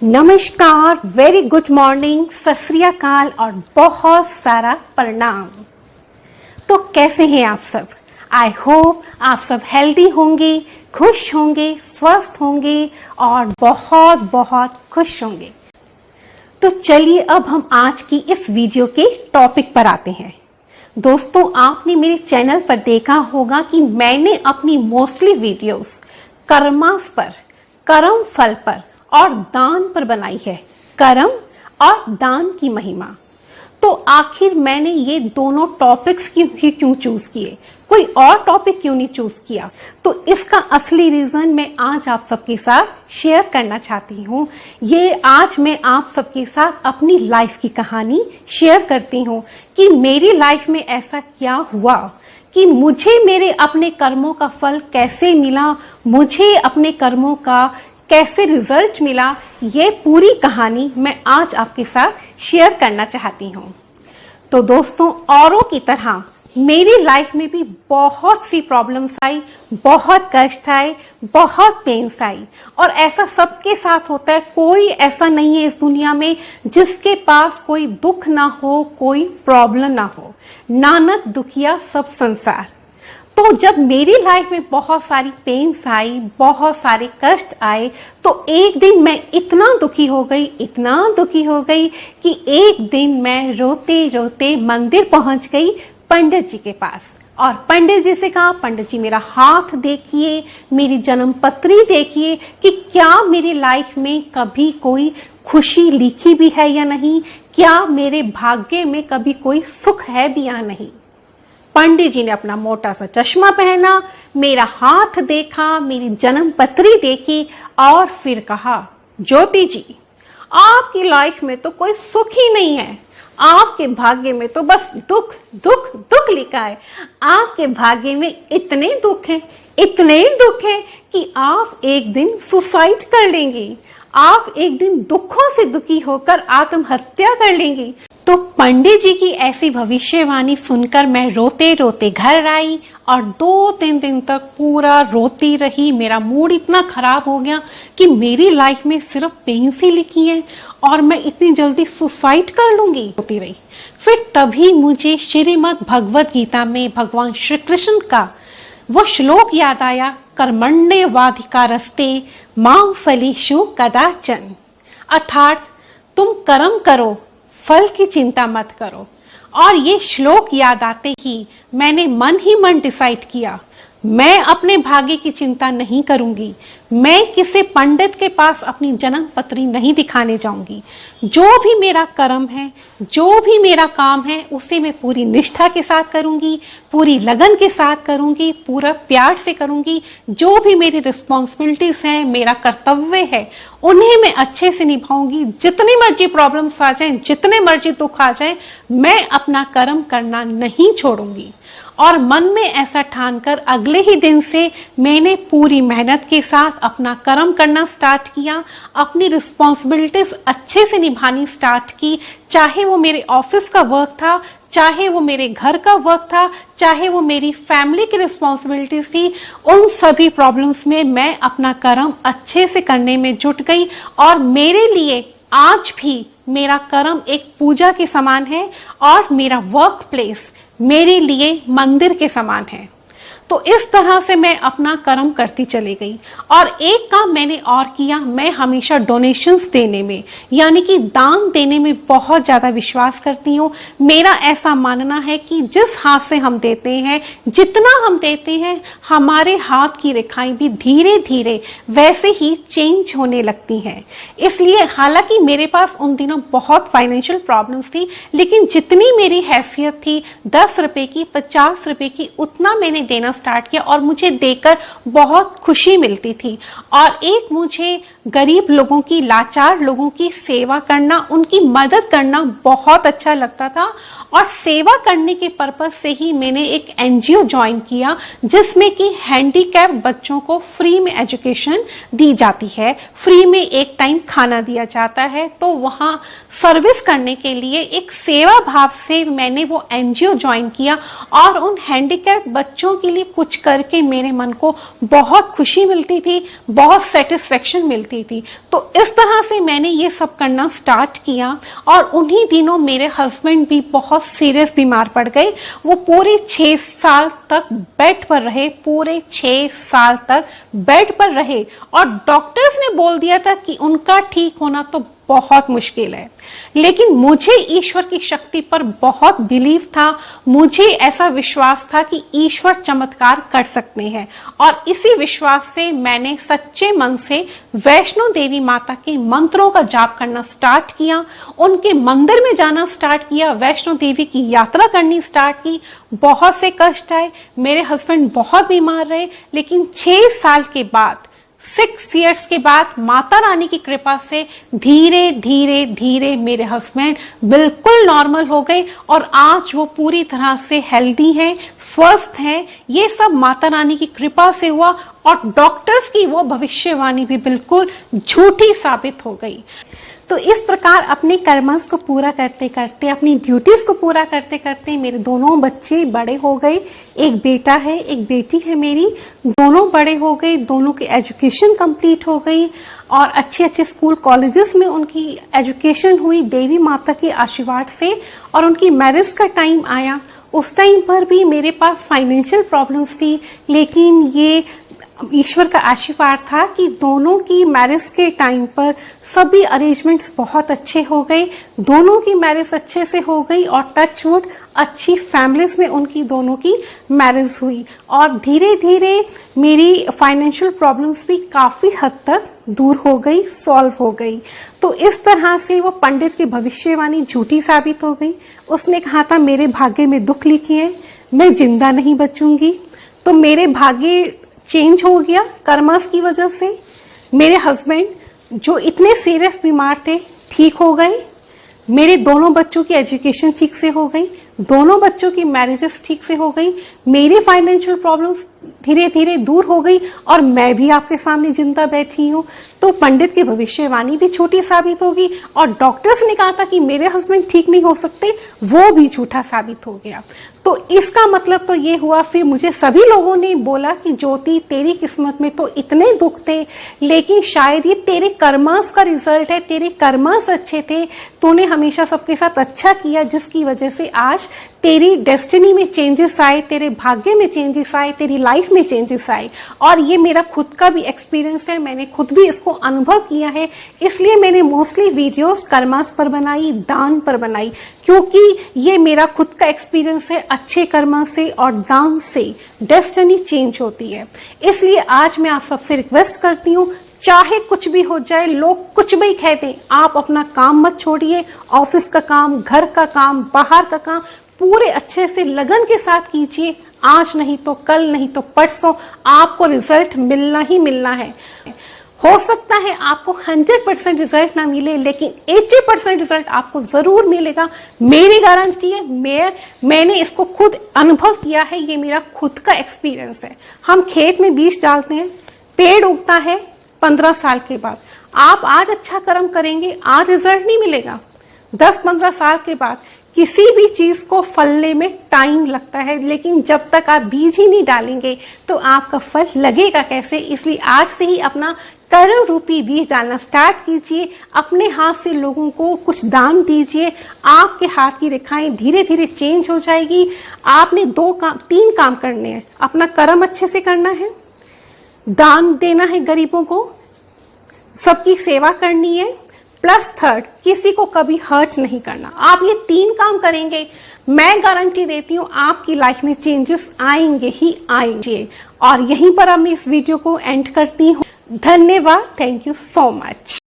नमस्कार, very good morning, सत श्री अकाल और बहुत सारा प्रणाम। तो कैसे हैं आप सब? आई होप आप सब हेल्दी होंगे, खुश होंगे, स्वस्थ होंगे और बहुत बहुत खुश होंगे। तो चलिए अब हम आज की इस वीडियो के टॉपिक पर आते हैं। दोस्तों, आपने मेरे चैनल पर देखा होगा कि मैंने अपनी मोस्टली वीडियोस कर्मास पर, कर्म फल पर और दान पर बनाई है। कर्म और दान की महिमा। तो आखिर मैंने ये दोनों टॉपिक्स क्यों चूज किए, कोई और टॉपिक क्यों नहीं चूज किया? तो इसका असली रीजन मैं आज आप सबके साथ शेयर करना चाहती हूँ। ये आज मैं आप सबके साथ अपनी लाइफ की कहानी शेयर करती हूँ कि मेरी लाइफ में ऐसा क्या हुआ कि मुझे मेरे अपने कर्मों का फल कैसे मिला, मुझे अपने कर्मों का कैसे रिजल्ट मिला। ये पूरी कहानी मैं आज आपके साथ शेयर करना चाहती हूँ। तो दोस्तों, औरों की तरह मेरी लाइफ में भी बहुत सी प्रॉब्लम्स आई, बहुत कष्ट आए, बहुत पेन्स आई और ऐसा सबके साथ होता है। कोई ऐसा नहीं है इस दुनिया में जिसके पास कोई दुख ना हो, कोई प्रॉब्लम ना हो। नानक दुखिया सब संसार। तो जब मेरी लाइफ में बहुत सारी पेन्स आई, बहुत सारे कष्ट आए, तो एक दिन मैं इतना दुखी हो गई कि एक दिन मैं रोते रोते मंदिर पहुंच गई पंडित जी के पास। और पंडित जी से कहा, पंडित जी मेरा हाथ देखिए, मेरी जन्म पत्री देखिए कि क्या मेरी लाइफ में कभी कोई खुशी लिखी भी है या नहीं, क्या मेरे भाग्य में कभी कोई सुख है भी या नहीं। पंडित जी ने अपना मोटा सा चश्मा पहना, मेरा हाथ देखा, मेरी जन्म पत्री देखी और फिर कहा, ज्योति जी आपकी लाइफ में तो कोई सुख ही नहीं है, आपके भाग्य में तो बस दुख दुख दुख लिखा है। आपके भाग्य में इतने दुख हैं कि आप एक दिन सुसाइड कर लेंगी, आप एक दिन दुखों से दुखी होकर आत्महत्या कर लेंगी। तो पंडित जी की ऐसी भविष्यवाणी सुनकर मैं रोते रोते घर आई और 2-3 दिन तक पूरा रोती रही। मेरा मूड इतना खराब हो गया कि मेरी लाइफ में सिर्फ पेन्स ही लिखी हैं और मैं इतनी जल्दी सुसाइड कर लूंगी, रोती रही। फिर तभी मुझे श्रीमद् भगवत गीता में भगवान श्री कृष्ण का वो श्लोक याद आया, कर्मण्येवाधिकारस्ते मां फलेषु कदाचन। अर्थात तुम कर्म करो, फल की चिंता मत करो। और ये श्लोक याद आते ही मैंने मन ही मन डिसाइड किया, मैं अपने भाग्य की चिंता नहीं करूंगी, मैं किसी पंडित के पास अपनी जन्म पत्री नहीं दिखाने जाऊंगी। जो भी मेरा कर्म है, जो भी मेरा काम है, उसे मैं पूरी निष्ठा के साथ करूंगी, पूरी लगन के साथ करूंगी, पूरा प्यार से करूंगी। जो भी मेरी रिस्पॉन्सिबिलिटीज हैं, मेरा कर्तव्य है, उन्हें मैं अच्छे से निभाऊंगी। जितनी मर्जी प्रॉब्लम्स आ जाएं, जितने मर्जी दुख आ जाएं, मैं अपना कर्म करना नहीं छोड़ूंगी। और मन में ऐसा ठानकर अगले ही दिन से मैंने पूरी मेहनत के साथ अपना कर्म करना स्टार्ट किया, अपनी रिस्पॉन्सिबिलिटीज अच्छे से निभानी स्टार्ट की। चाहे वो मेरे ऑफिस का वर्क था, चाहे वो मेरे घर का वर्क था, चाहे वो मेरी फैमिली की रिस्पॉन्सिबिलिटीज थी, उन सभी प्रॉब्लम्स में मैं अपना कर्म अच्छे से करने में जुट गई। और मेरे लिए आज भी मेरा कर्म एक पूजा के समान है और मेरा वर्क प्लेस मेरे लिए मंदिर के समान है। तो इस तरह से मैं अपना कर्म करती चली गई। और एक काम मैंने और किया, मैं हमेशा डोनेशंस देने में, यानी कि दान देने में बहुत ज़्यादा विश्वास करती हूँ। मेरा ऐसा मानना है कि जिस हाथ से हम देते हैं, जितना हम देते हैं, हमारे हाथ की रेखाएं भी धीरे धीरे वैसे ही चेंज होने लगती हैं। इसलिए हालांकि मेरे पास उन दिनों बहुत फाइनेंशियल प्रॉब्लम्स थी, लेकिन जितनी मेरी हैसियत थी 10 रुपए की, 50 रुपए की, उतना मैंने देना स्टार्ट किया और मुझे देकर बहुत खुशी मिलती थी। और एक मुझे गरीब लोगों की, लाचार लोगों की सेवा करना, उनकी मदद करना बहुत अच्छा लगता था। और सेवा करने के पर्पज से ही मैंने एक एनजीओ ज्वाइन किया जिसमें कि हैंडीकैप बच्चों को फ्री में एजुकेशन दी जाती है, फ्री में एक टाइम खाना दिया जाता है। तो वहाँ सर्विस करने के लिए एक सेवा भाव से मैंने वो एनजीओ ज्वाइन किया और उन हैंडीकैप बच्चों के लिए कुछ करके मेरे मन को बहुत खुशी मिलती थी, बहुत सेटिस्फेक्शन मिलती मिलती थी। तो इस तरह से मैंने ये सब करना स्टार्ट किया और उन्हीं दिनों मेरे हस्बैंड भी बहुत सीरियस बीमार पड़ गए। वो पूरे 6 साल तक बेड पर रहे, पूरे 6 साल तक बेड पर रहे और डॉक्टर्स ने बोल दिया था कि उनका ठीक होना तो बहुत मुश्किल है। लेकिन मुझे ईश्वर की शक्ति पर बहुत बिलीव था, मुझे ऐसा विश्वास था कि ईश्वर चमत्कार कर सकते हैं और इसी विश्वास से मैंने सच्चे मन से वैष्णो देवी माता के मंत्रों का जाप करना स्टार्ट किया, उनके मंदिर में जाना स्टार्ट किया, वैष्णो देवी की यात्रा करनी स्टार्ट की। बहुत से कष्ट आए, मेरे हस्बैंड बहुत बीमार रहे, लेकिन 6 साल के बाद 6 इयर्स के बाद माता रानी की कृपा से धीरे धीरे धीरे मेरे हस्बैंड बिल्कुल नॉर्मल हो गए और आज वो पूरी तरह से हेल्दी हैं, स्वस्थ हैं। ये सब माता रानी की कृपा से हुआ और डॉक्टर्स की वो भविष्यवाणी भी बिल्कुल झूठी साबित हो गई। तो इस प्रकार अपने कर्मस को पूरा करते करते, अपनी ड्यूटीज को पूरा करते करते मेरे दोनों बच्चे बड़े हो गए। एक बेटा है, एक बेटी है मेरी, दोनों बड़े हो गए, दोनों की एजुकेशन कंप्लीट हो गई और अच्छे अच्छे स्कूल कॉलेजेस में उनकी एजुकेशन हुई देवी माता के आशीर्वाद से। और उनकी मैरिज का टाइम आया, उस टाइम पर भी मेरे पास फाइनेंशियल प्रॉब्लम्स थी, लेकिन ये ईश्वर का आशीर्वाद था कि दोनों की मैरिज के टाइम पर सभी अरेंजमेंट्स बहुत अच्छे हो गए, दोनों की मैरिज अच्छे से हो गई और टच वुड अच्छी फैमिलीज में उनकी दोनों की मैरिज हुई और धीरे धीरे मेरी फाइनेंशियल प्रॉब्लम्स भी काफ़ी हद तक दूर हो गई, सॉल्व हो गई। तो इस तरह से वो पंडित की भविष्यवाणी झूठी साबित हो गई। उसने कहा था मेरे भाग्य में दुख लिखे हैं, मैं जिंदा नहीं बचूंगी। तो मेरे भाग्य चेंज हो गया कर्मास की वजह से। मेरे हस्बैंड जो इतने सीरियस बीमार थे ठीक हो गए, मेरे दोनों बच्चों की एजुकेशन ठीक से हो गई, दोनों बच्चों की मैरिजेस ठीक से हो गई, मेरी फाइनेंशियल प्रॉब्लम्स धीरे धीरे दूर हो गई और मैं भी आपके सामने जिंदा बैठी हूँ। तो पंडित की भविष्यवाणी भी झूठी साबित होगी और डॉक्टर्स ने कहा था कि मेरे हस्बैंड ठीक नहीं हो सकते, वो भी झूठा साबित हो गया। तो इसका मतलब तो ये हुआ, फिर मुझे सभी लोगों ने बोला कि ज्योति तेरी किस्मत में तो इतने दुख थे, लेकिन शायद ये तेरे कर्मास का रिजल्ट है, तेरे कर्मास अच्छे थे, तूने हमेशा सबके साथ अच्छा किया जिसकी वजह से आज तेरी डेस्टिनी में चेंजेस आए, तेरे भाग्य में चेंजेस आए, तेरी लाइफ में चेंजेस आए। और ये मेरा खुद का भी एक्सपीरियंस है, मैंने खुद भी इसको अनुभव किया है, इसलिए मैंने मोस्टली वीडियोस कर्मास पर बनाई, दान पर बनाई, क्योंकि ये मेरा खुद का एक्सपीरियंस है। अच्छे कर्मा से और दान से डेस्टिनी चेंज होती है। इसलिए आज मैं आप सबसे रिक्वेस्ट करती हूँ, चाहे कुछ भी हो जाए, लोग कुछ भी कह दें, आप अपना काम मत छोड़िए। ऑफिस का काम, घर का काम, बाहर का काम पूरे अच्छे से लगन के साथ कीजिए। आज नहीं तो कल, नहीं तो परसों आपको रिजल्ट मिलना ही मिलना है। हो सकता है आपको 100% रिजल्ट ना मिले, लेकिन 80% रिजल्ट आपको जरूर मिलेगा, मेरी गारंटी है। मैंने इसको खुद अनुभव किया है, ये मेरा खुद का एक्सपीरियंस है। हम खेत में बीज डालते हैं, पेड़ उगता है 15 साल के बाद। आप आज अच्छा कर्म करेंगे, आज रिजल्ट नहीं मिलेगा। 10-15 साल के बाद किसी भी चीज को फलने में टाइम लगता है, लेकिन जब तक आप बीज ही नहीं डालेंगे तो आपका फल लगेगा कैसे। इसलिए आज से ही अपना कर्म रूपी बीज डालना स्टार्ट कीजिए, अपने हाथ से लोगों को कुछ दान दीजिए, आपके हाथ की रेखाएं धीरे धीरे चेंज हो जाएगी। आपने 3 काम करने हैं, अपना कर्म अच्छे से करना है, दान देना है गरीबों को, सबकी सेवा करनी है, प्लस थर्ड किसी को कभी हर्ट नहीं करना। आप ये 3 काम करेंगे, मैं गारंटी देती हूँ आपकी लाइफ में चेंजेस आएंगे ही आएंगे। और यहीं पर अब मैं इस वीडियो को एंड करती हूँ। धन्यवाद, थैंक यू सो मच।